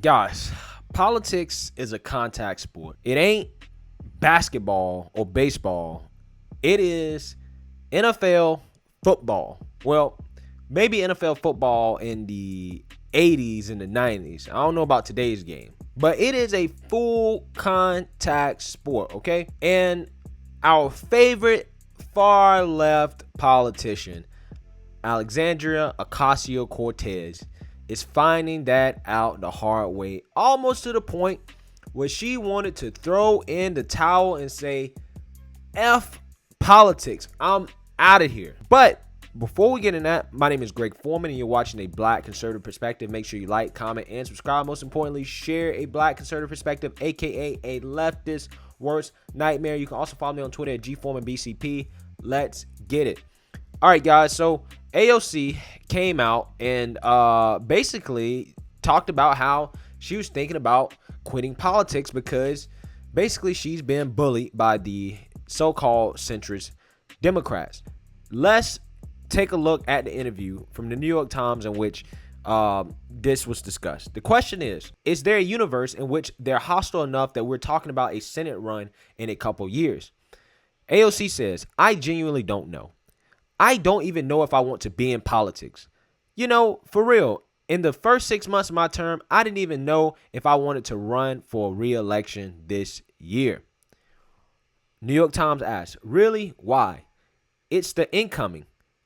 Guys, politics is a contact sport. It ain't basketball or baseball. It is NFL football. Well, maybe NFL football in the 80s and the 90s. I don't know about today's game. But it is a full contact sport, okay? And our favorite far left politician, Alexandria Ocasio-Cortez, is finding that out the hard way, almost to the point where she wanted to throw in the towel and say, F politics, I'm out of here. But before we get in that, my name is Greg Foreman, and you're watching A Black Conservative Perspective. Make sure you like, comment, and subscribe. Most importantly, share A Black Conservative Perspective, aka a leftist worst nightmare. You can also follow me on Twitter at GForemanBCP. Let's get it. All right, guys. So AOC came out and basically talked about how she was thinking about quitting politics because basically she's been bullied by the so-called centrist Democrats. Let's take a look at the interview from the New York Times in which this was discussed. The question is there a universe in which they're hostile enough that we're talking about a Senate run in a couple years? AOC says, I genuinely don't know. I don't even know if I want to be in politics. You know, for real, in the first 6 months of my term, I didn't even know if I wanted to run for re-election this year. New York Times asks, really? Why? It's the incoming.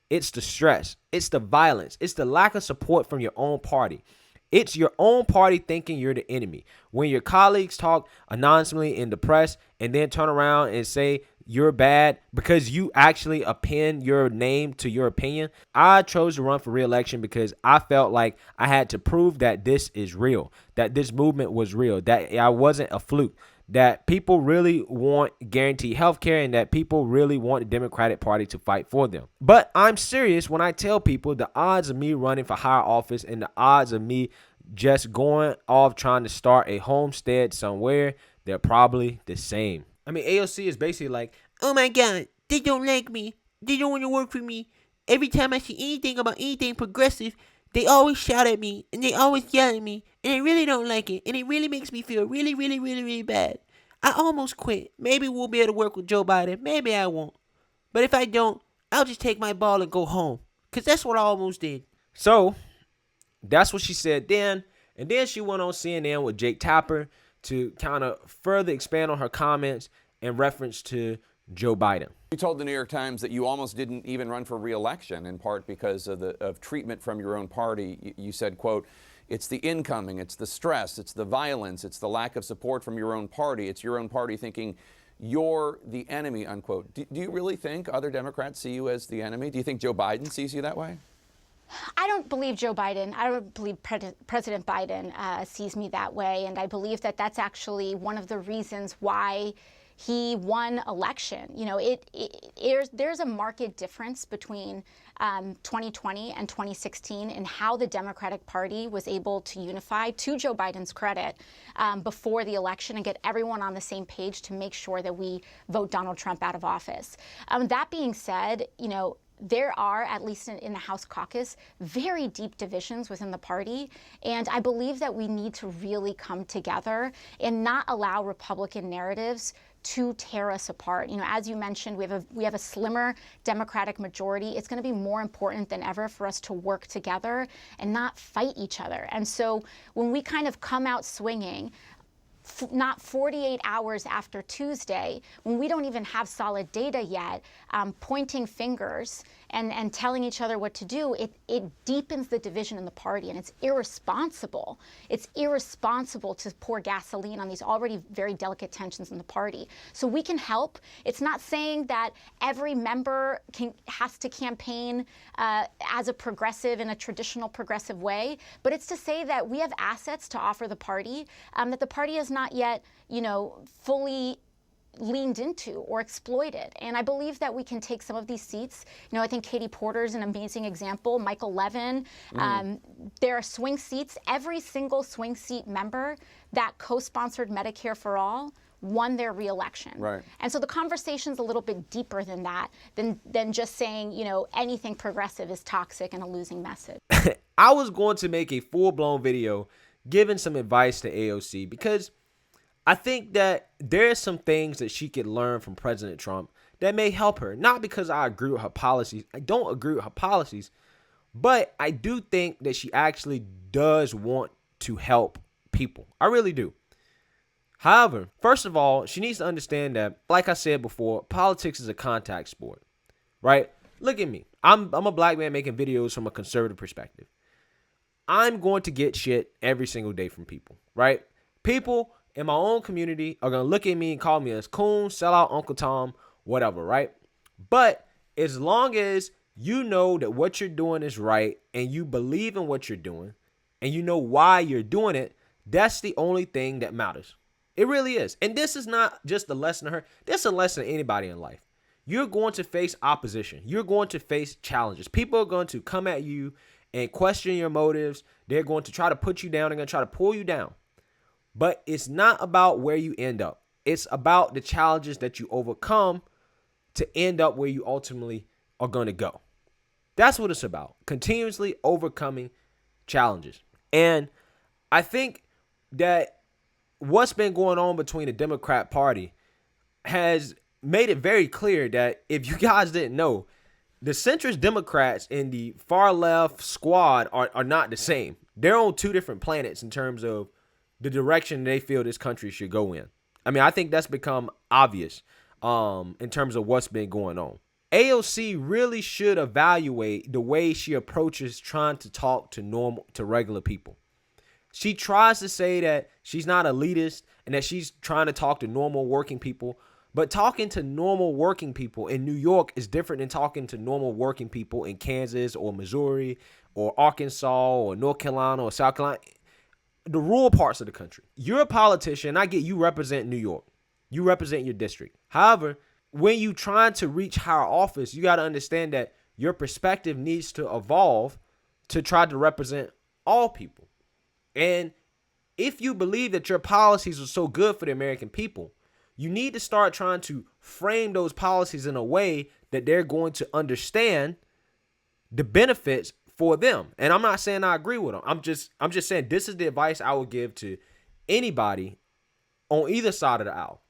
It's the stress. It's the violence. It's the lack of support from your own party. It's your own party thinking you're the enemy. When your colleagues talk anonymously in the press and then turn around and say you're bad because you actually append your name to your opinion. I chose to run for re-election because I felt like I had to prove that this is real, that this movement was real, that I wasn't a fluke, that people really want guaranteed health care and that people really want the Democratic Party to fight for them. But I'm serious when I tell people the odds of me running for higher office and the odds of me just going off trying to start a homestead somewhere, they're probably the same. I mean, AOC is basically like, oh my God, they don't like me. They don't want to work for me. Every time I see anything about anything progressive, they always shout at me and they always yell at me. And I really don't like it. And it really makes me feel really, really, really, really bad. I almost quit. Maybe we'll be able to work with Joe Biden. Maybe I won't. But if I don't, I'll just take my ball and go home. Because that's what I almost did. So that's what she said then. And then she went on CNN with Jake Tapper to kind of further expand on her comments in reference to Joe Biden. You told the New York Times that you almost didn't even run for re-election, in part because of treatment from your own party. You said, quote, it's the incoming, it's the stress, it's the violence, it's the lack of support from your own party. It's your own party thinking you're the enemy, unquote. Do you really think other Democrats see you as the enemy? Do you think Joe Biden sees you that way? I don't believe Joe Biden, I don't believe President Biden sees me that way. And I believe that that's actually one of the reasons why he won election. You know, there's a marked difference between 2020 and 2016 in how the Democratic Party was able to unify, to Joe Biden's credit, before the election and get everyone on the same page to make sure that we vote Donald Trump out of office. That being said, you know, there are, at least in the House caucus, very deep divisions within the party. And I believe that we need to really come together and not allow Republican narratives to tear us apart. You know, as you mentioned, we have a slimmer Democratic majority. It's going to be more important than ever for us to work together and not fight each other. And so when we kind of come out swinging, not 48 hours after Tuesday, when we don't even have solid data yet, pointing fingers and telling each other what to do, it deepens the division in the party, and it's irresponsible. It's irresponsible to pour gasoline on these already very delicate tensions in the party. So we can help. It's not saying that every member has to campaign as a progressive in a traditional progressive way, but it's to say that we have assets to offer the party that the party has not yet, you know, fully leaned into or exploited. And I believe that we can take some of these seats. You know, I think Katie Porter is an amazing example. Michael Levin. There are swing seats. Every single swing seat member that co-sponsored Medicare for All won their reelection. Right. And so the conversation's a little bit deeper than that, than just saying, you know, anything progressive is toxic and a losing message. I was going to make a full-blown video giving some advice to AOC because I think that there's some things that she could learn from President Trump that may help her. Not because I agree with her policies. I don't agree with her policies, but I do think that she actually does want to help people. I really do. However, first of all, she needs to understand that, like I said before, politics is a contact sport, right? Look at me. I'm a black man making videos from a conservative perspective. I'm going to get shit every single day from people, right? People in my own community are going to look at me and call me a coon, sell out Uncle Tom, whatever, right? But as long as you know that what you're doing is right and you believe in what you're doing and you know why you're doing it, that's the only thing that matters. It really is. And this is not just a lesson to her. This is a lesson to anybody in life. You're going to face opposition. You're going to face challenges. People are going to come at you and question your motives. They're going to try to put you down. They're going to try to pull you down. But it's not about where you end up. It's about the challenges that you overcome to end up where you ultimately are going to go. That's what it's about. Continuously overcoming challenges. And I think that what's been going on between the Democrat Party has made it very clear that if you guys didn't know, the centrist Democrats and the far left squad are not the same. They're on two different planets in terms of the direction they feel this country should go in. I mean, I think that's become obvious in terms of what's been going on. AOC really should evaluate the way she approaches trying to talk to regular people. She tries to say that she's not elitist and that she's trying to talk to normal working people. But talking to normal working people in New York is different than talking to normal working people in Kansas or Missouri or Arkansas or North Carolina or South Carolina, the rural parts of the country. You're a politician. I get you represent New York. You represent your district. However, when you trying to reach higher office, you got to understand that your perspective needs to evolve to try to represent all people. And if you believe that your policies are so good for the American people, you need to start trying to frame those policies in a way that they're going to understand the benefits for them. And I'm not saying I agree with them. I'm just saying this is the advice I would give to anybody on either side of the aisle,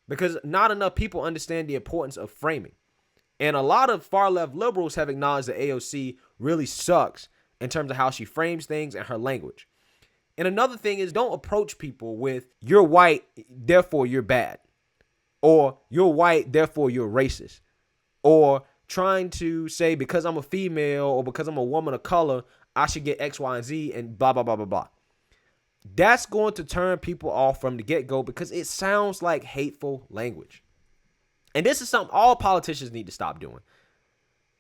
because not enough people understand the importance of framing. And a lot of far left liberals have acknowledged that AOC really sucks in terms of how she frames things and her language. And another thing is, don't approach people with "you're white, therefore you're bad," or "you're white, therefore you're racist," or trying to say because I'm a female or because I'm a woman of color, I should get X, Y, and Z and blah, blah, blah, blah, blah. That's going to turn people off from the get-go because it sounds like hateful language. And this is something all politicians need to stop doing,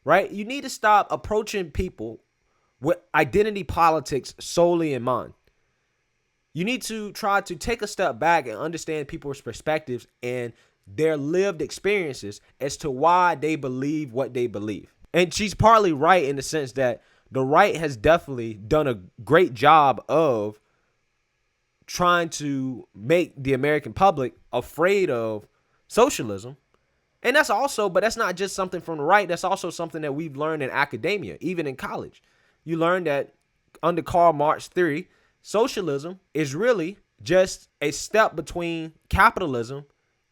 right? You need to stop approaching people with identity politics solely in mind. You need to try to take a step back and understand people's perspectives and their lived experiences as to why they believe what they believe. And she's partly right in the sense that the right has definitely done a great job of trying to make the American public afraid of socialism. And that's not just something from the right. That's also something that we've learned in academia, even in college. You learn that under Karl Marx theory, socialism is really just a step between capitalism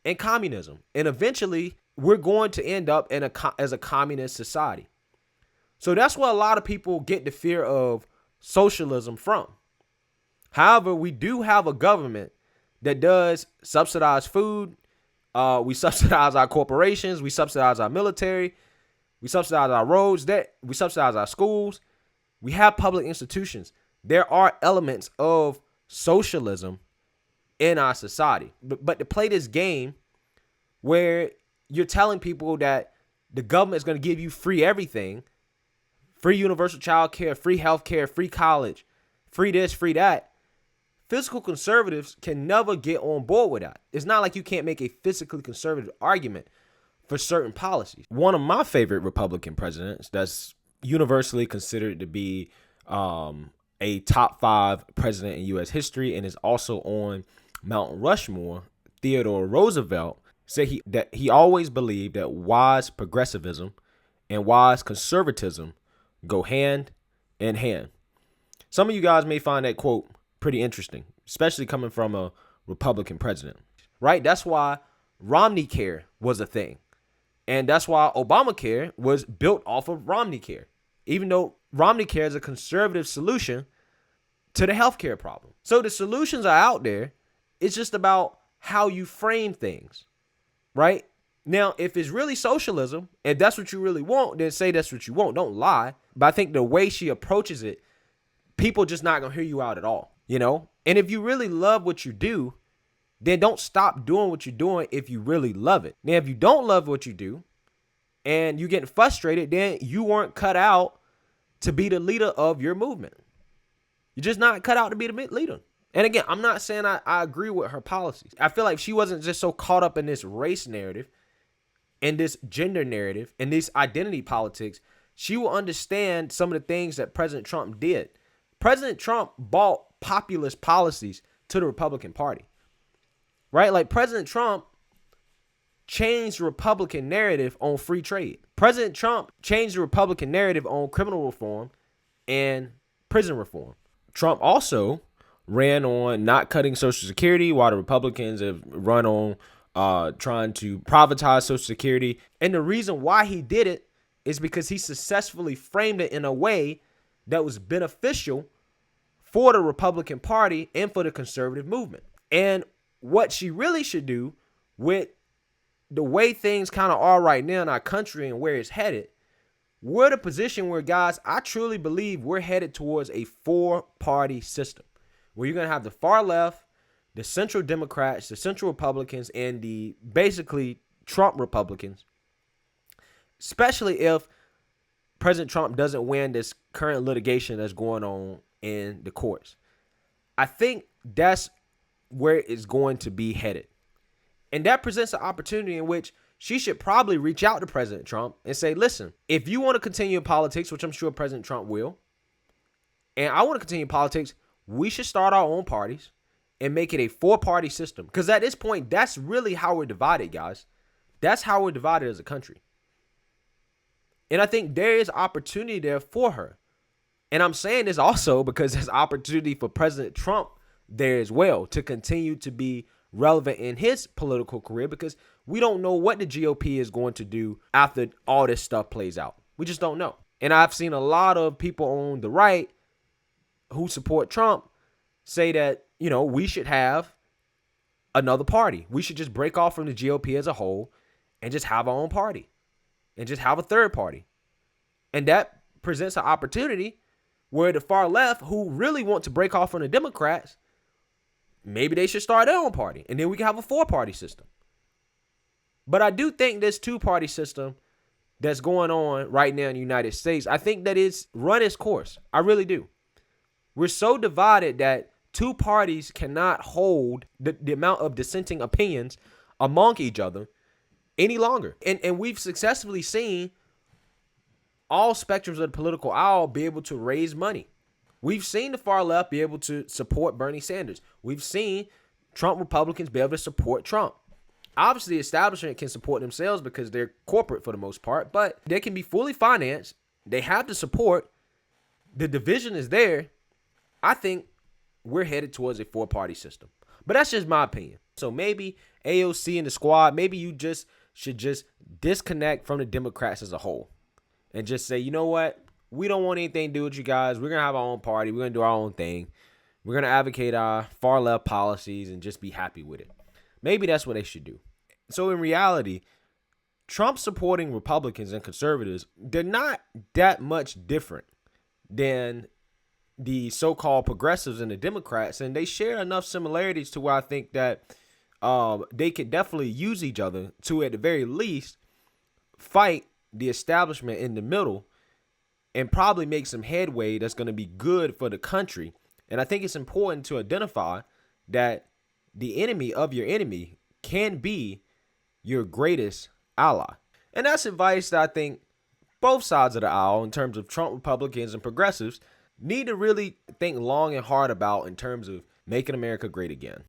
and communism. And eventually, we're going to end up as a communist society. So that's where a lot of people get the fear of socialism from. However, we do have a government that does subsidize food. We subsidize our corporations. We subsidize our military. We subsidize our roads. We subsidize our schools. We have public institutions. There are elements of socialism in our society. But to play this game where you're telling people that the government is going to give you free everything, free universal child care, free health care, free college, free this, free that, fiscal conservatives can never get on board with that. It's not like you can't make a fiscally conservative argument for certain policies. One of my favorite Republican presidents that's universally considered to be a top 5 president in U.S. history and is also on Mount Rushmore, Theodore Roosevelt, said that he always believed that wise progressivism and wise conservatism go hand in hand. Some of you guys may find that quote pretty interesting, especially coming from a Republican president, right? That's why Romney Care was a thing. And that's why Obamacare was built off of Romney Care, even though Romney Care is a conservative solution to the healthcare problem. So the solutions are out there. It's just about how you frame things, right? Now, if it's really socialism, and that's what you really want, then say that's what you want. Don't lie. But I think the way she approaches it, people just not going to hear you out at all, you know? And if you really love what you do, then don't stop doing what you're doing if you really love it. Now, if you don't love what you do and you're getting frustrated, then you weren't cut out to be the leader of your movement. You're just not cut out to be the leader. And again, I'm not saying I agree with her policies. I feel like if she wasn't just so caught up in this race narrative and this gender narrative and this identity politics, she will understand some of the things that President Trump did. President Trump bought populist policies to the Republican Party, right? Like President Trump changed the Republican narrative on free trade. President Trump changed the Republican narrative on criminal reform and prison reform. Trump also ran on not cutting Social Security, while the Republicans have run on trying to privatize Social Security. And the reason why he did it is because he successfully framed it in a way that was beneficial for the Republican Party and for the conservative movement. And what she really should do with the way things kind of are right now in our country and where it's headed, we're in a position where, guys, I truly believe we're headed towards a 4-party system where you're going to have the far left, the central Democrats, the central Republicans, and the basically Trump Republicans, especially if President Trump doesn't win this current litigation that's going on in the courts. I think that's where it's going to be headed. And that presents an opportunity in which she should probably reach out to President Trump and say, listen, if you want to continue in politics, which I'm sure President Trump will, and I want to continue in politics, we should start our own parties and make it a 4-party system. Because at this point, that's really how we're divided, guys. That's how we're divided as a country. And I think there is opportunity there for her. And I'm saying this also because there's opportunity for President Trump there as well to continue to be relevant in his political career, because we don't know what the GOP is going to do after all this stuff plays out. We just don't know. And I've seen a lot of people on the right who support Trump say that, you know, we should have another party. We should just break off from the GOP as a whole and just have our own party and just have a third party. And that presents an opportunity where the far left, who really want to break off from the Democrats, maybe they should start their own party, and then we can have a 4-party system. But I do think this 2-party system that's going on right now in the United States, I think that it's run its course. I really do. We're so divided that 2 parties cannot hold the amount of dissenting opinions among each other any longer. And we've successfully seen all spectrums of the political aisle be able to raise money. We've seen the far left be able to support Bernie Sanders. We've seen Trump Republicans be able to support Trump. Obviously, the establishment can support themselves because they're corporate for the most part, but they can be fully financed. They have the support. The division is there. I think we're headed towards a 4-party system. But that's just my opinion. So maybe AOC and the squad, maybe you just should just disconnect from the Democrats as a whole and just say, you know what? We don't want anything to do with you guys. We're going to have our own party. We're going to do our own thing. We're going to advocate our far left policies and just be happy with it. Maybe that's what they should do. So in reality, Trump supporting Republicans and conservatives, they're not that much different than the so-called progressives and the Democrats. And they share enough similarities to where I think that they could definitely use each other to, at the very least, fight the establishment in the middle and probably make some headway that's going to be good for the country. And I think it's important to identify that the enemy of your enemy can be your greatest ally. And that's advice that I think both sides of the aisle, in terms of Trump Republicans and progressives, need to really think long and hard about in terms of making America great again.